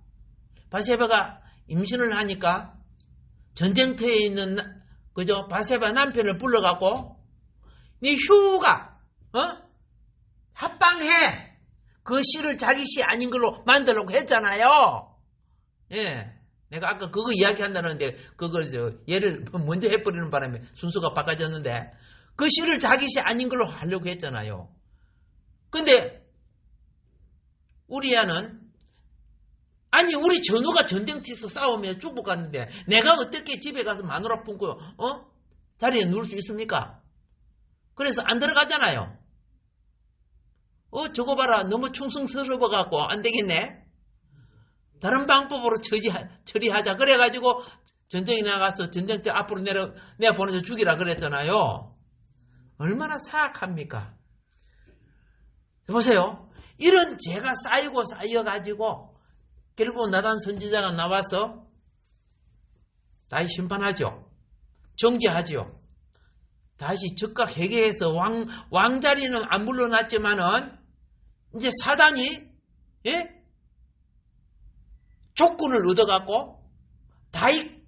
바세바가 임신을 하니까 전쟁터에 있는 그죠? 바세바 남편을 불러갖고 네 휴가 합방해. 그 씨를 자기 씨 아닌 걸로 만들려고 했잖아요. 예, 내가 아까 그거 이야기한다는데 그걸 얘를 먼저 해버리는 바람에 순서가 바꿔졌는데 그 씨를 자기 씨 아닌 걸로 하려고 했잖아요. 근데 우리야는 아니 우리 전우가 전쟁터에서 싸우며 죽어갔는데 내가 어떻게 집에 가서 마누라 품고 자리에 누울 수 있습니까? 그래서 안 들어가잖아요. 저거 봐라 너무 충성스러워갖고 안 되겠네. 다른 방법으로 처리하자. 그래가지고 전쟁에 나가서 전쟁터 앞으로 내가 보내서 죽이라 그랬잖아요. 얼마나 사악합니까? 보세요. 이런 죄가 쌓여가지고 결국 나단 선지자가 나와서 다시 심판하죠. 정죄하죠. 다시 즉각 회개해서 왕자리는 안 물러났지만은 이제 사단이 조건을 얻어갖고 다윗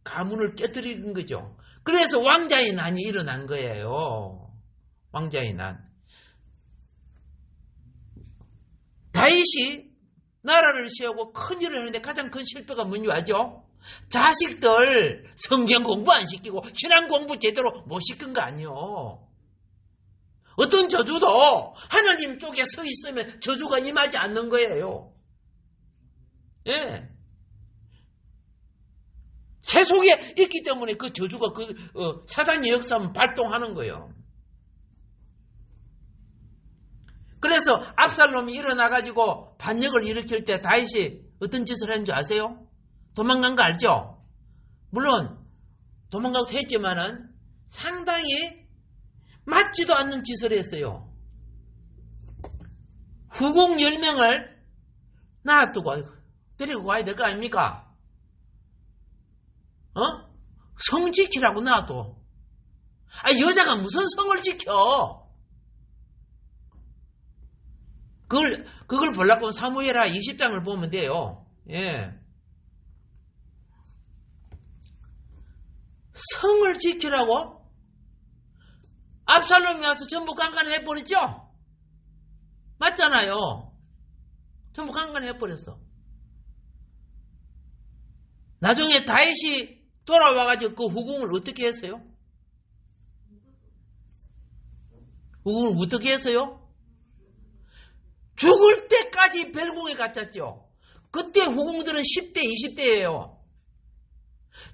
가문을 깨뜨리는 거죠. 그래서 왕자의 난이 일어난 거예요. 왕자의 난. 다윗이 나라를 세우고 큰 일을 하는데 가장 큰 실패가 뭔지 알죠? 자식들 성경 공부 안 시키고 신앙 공부 제대로 못 시킨 거 아니요. 어떤 저주도 하나님 쪽에 서 있으면 저주가 임하지 않는 거예요. 예. 새 속에 있기 때문에 그 저주가 사단의 역사는 발동하는 거예요. 그래서 압살롬이 일어나가지고 반역을 일으킬 때 다윗이 어떤 짓을 했는지 아세요? 도망간 거 알죠? 물론 도망가도 했지만은 상당히 맞지도 않는 짓을 했어요. 후궁 10명을 놔두고 데리고 가야 될 거 아닙니까? 성 지키라고 놔둬. 여자가 무슨 성을 지켜? 그걸 보려고 사무엘하 20장을 보면 돼요. 예. 성을 지키라고? 압살롬이 와서 전부 강간해버렸죠? 맞잖아요. 전부 강간해버렸어. 나중에 다윗이 돌아와가지고 그 후궁을 어떻게 했어요? 후궁을 어떻게 했어요? 죽을 때까지 벨궁에 갇혔죠. 그때 후궁들은 10대, 20대예요.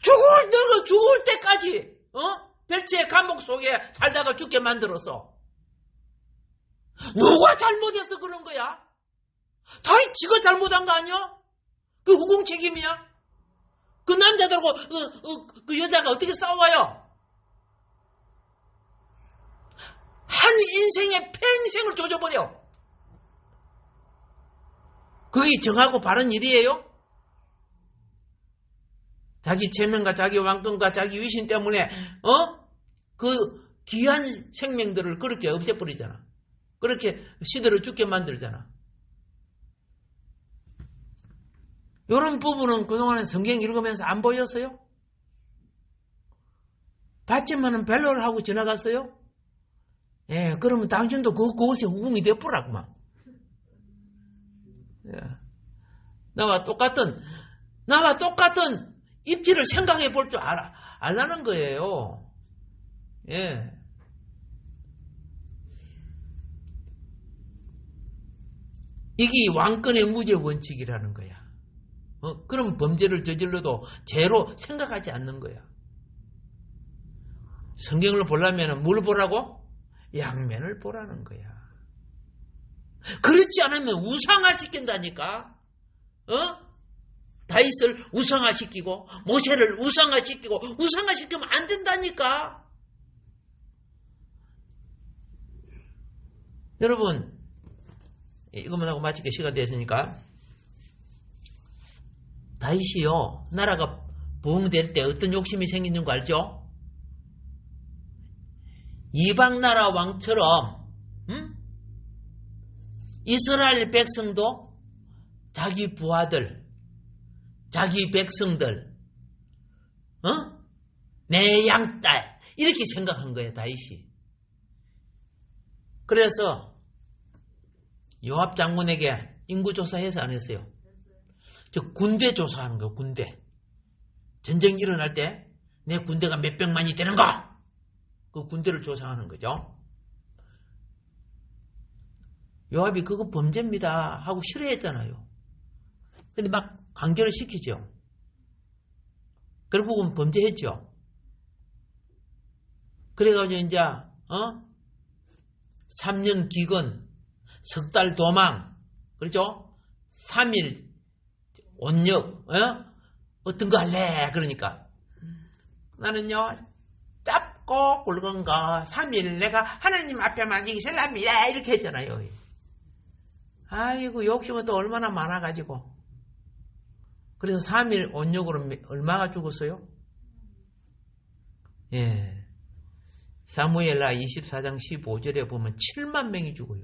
죽을 때까지 별채의 감옥 속에 살다가 죽게 만들었어. 누가 잘못해서 그런 거야? 다윗 지가 잘못한 거 아니야? 그 후궁 책임이야? 그 남자들하고 그 여자가 어떻게 싸워요? 한 인생의 평생을 조져버려. 그게 정하고 바른 일이에요? 자기 체면과 자기 왕권과 자기 위신 때문에 그 귀한 생명들을 그렇게 없애버리잖아. 그렇게 시들어 죽게 만들잖아. 이런 부분은 그동안에 성경 읽으면서 안 보였어요? 봤지만은 벨로를 하고 지나갔어요? 예, 그러면 당신도 그곳에 후궁이 되어버라구만. 예. 나와 똑같은 입지를 생각해 볼 줄 알라는 거예요. 예. 이게 왕권의 무죄 원칙이라는 거야. 그럼 범죄를 저질러도 죄로 생각하지 않는 거야. 성경을 보려면 뭘 보라고? 양면을 보라는 거야. 그렇지 않으면 우상화시킨다니까. 다윗을 우상화시키고 모세를 우상화시키고 우상화시키면 안 된다니까. 여러분, 이것만 하고 마치게 시간 됐으니까, 다윗이요, 나라가 부흥될 때 어떤 욕심이 생기는 거 알죠? 이방나라 왕처럼 이스라엘 백성도 자기 부하들, 자기 백성들, 내 양딸 이렇게 생각한 거예요. 다윗이. 그래서 요압 장군에게 인구조사해서 안 했어요. 저 군대 조사하는 거예요. 군대. 전쟁이 일어날 때 내 군대가 몇 백만이 되는가? 그 군대를 조사하는 거죠. 요압이 그거 범죄입니다 하고 싫어했잖아요. 근데 막 강제로 시키죠. 결국은 범죄했죠. 그래가지고 이제 3년 기근, 석 달 도망, 그렇죠? 3일 온역, 어떤 거 할래? 그러니까 나는요 짧고 굵은 거 3일 내가 하나님 앞에만 이기실랍니다 이렇게 했잖아요. 아이고 욕심은 또 얼마나 많아가지고. 그래서 3일 온역으로 얼마가 죽었어요? 예, 사무엘하 24장 15절에 보면 7만 명이 죽어요.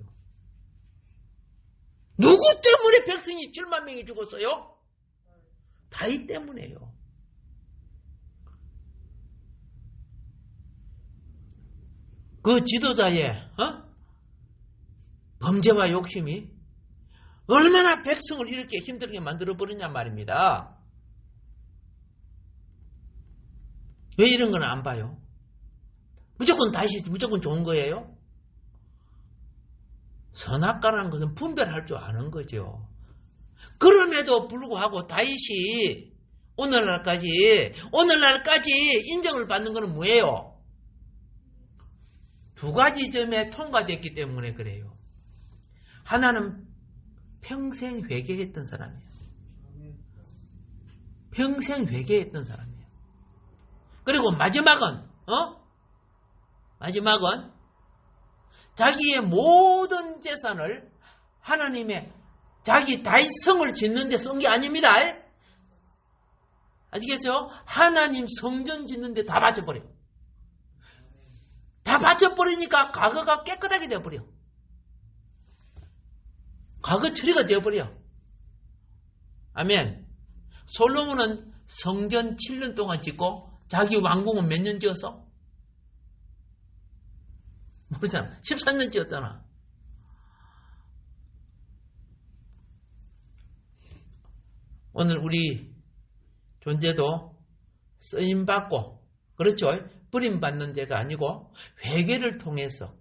누구 때문에 백성이 7만 명이 죽었어요? 다윗 때문에요. 그 지도자의 범죄와 욕심이 얼마나 백성을 이렇게 힘들게 만들어버리냐 말입니다. 왜 이런 건 안 봐요? 무조건 다윗이 무조건 좋은 거예요? 선악과라는 것은 분별할 줄 아는 거죠. 그럼에도 불구하고 다윗이 오늘날까지 인정을 받는 것은 뭐예요? 두 가지 점에 통과됐기 때문에 그래요. 하나는 평생 회개했던 사람이에요. 평생 회개했던 사람이에요. 그리고 마지막은 자기의 모든 재산을 하나님의 자기 다윗성을 짓는 데 쓴 게 아닙니다. 아시겠어요? 하나님 성전 짓는 데 다 바쳐버려요. 다 바쳐버리니까 과거가 깨끗하게 되어버려. 과거 처리가 되어버려. 아멘. 솔로몬은 성전 7년 동안 짓고 자기 왕궁은 몇 년 지었어? 모르잖아. 13년 지었잖아. 오늘 우리 존재도 쓰임받고, 그렇죠? 버림받는 죄가 아니고 회개를 통해서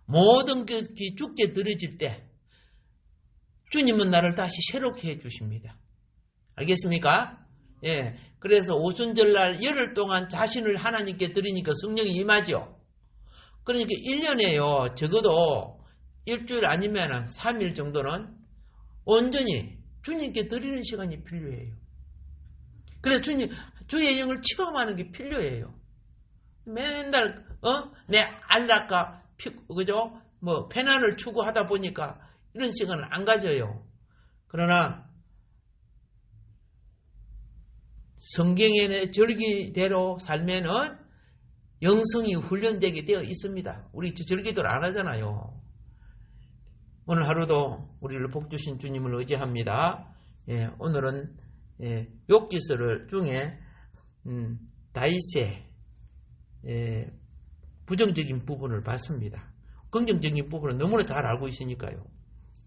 모든 그 죽게 들어질 때 주님은 나를 다시 새롭게 해주십니다. 알겠습니까? 예. 그래서 오순절날 열흘 동안 자신을 하나님께 드리니까 성령이 임하죠. 그러니까 1년에요. 적어도 일주일 아니면 3일 정도는 온전히 주님께 드리는 시간이 필요해요. 그래서 주의 영을 체험하는 게 필요해요. 맨날 내 안락과 그죠? 편안을 추구하다 보니까 이런 시간을 안 가져요. 그러나 성경의 절기대로 살면은 영성이 훈련되게 되어 있습니다. 우리 절기도를 안 하잖아요. 오늘 하루도 우리를 복주신 주님을 의지합니다. 예, 오늘은 욥기서 중에 다윗의 부정적인 부분을 봤습니다. 긍정적인 부분은 너무나 잘 알고 있으니까요.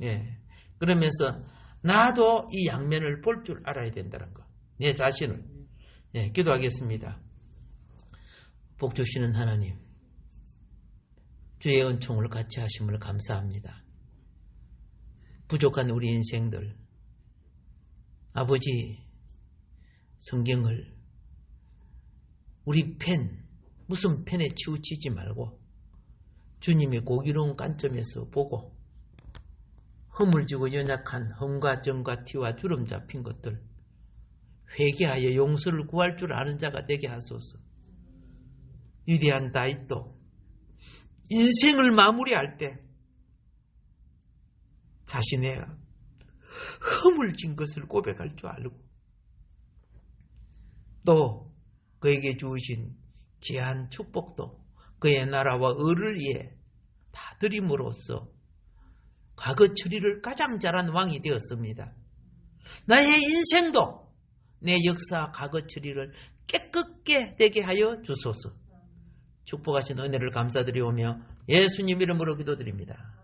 예, 그러면서 나도 이 양면을 볼 줄 알아야 된다는 것. 내 자신을. 예, 기도하겠습니다. 복 주시는 하나님, 주의 은총을 같이 하심을 감사합니다. 부족한 우리 인생들, 아버지, 성경을 우리 무슨 펜에 치우치지 말고 주님의 고기로운 관점에서 보고 허물지고 연약한 험과 정과 티와 주름 잡힌 것들 회개하여 용서를 구할 줄 아는 자가 되게 하소서. 위대한 다윗도 인생을 마무리할 때 자신의 허물진 것을 고백할 줄 알고 또 그에게 주신 귀한 축복도 그의 나라와 의를 위해 다 드림으로써 과거 처리를 가장 잘한 왕이 되었습니다. 나의 인생도 내 역사 과거 처리를 깨끗게 되게 하여 주소서. 축복하신 은혜를 감사드리오며 예수님 이름으로 기도드립니다.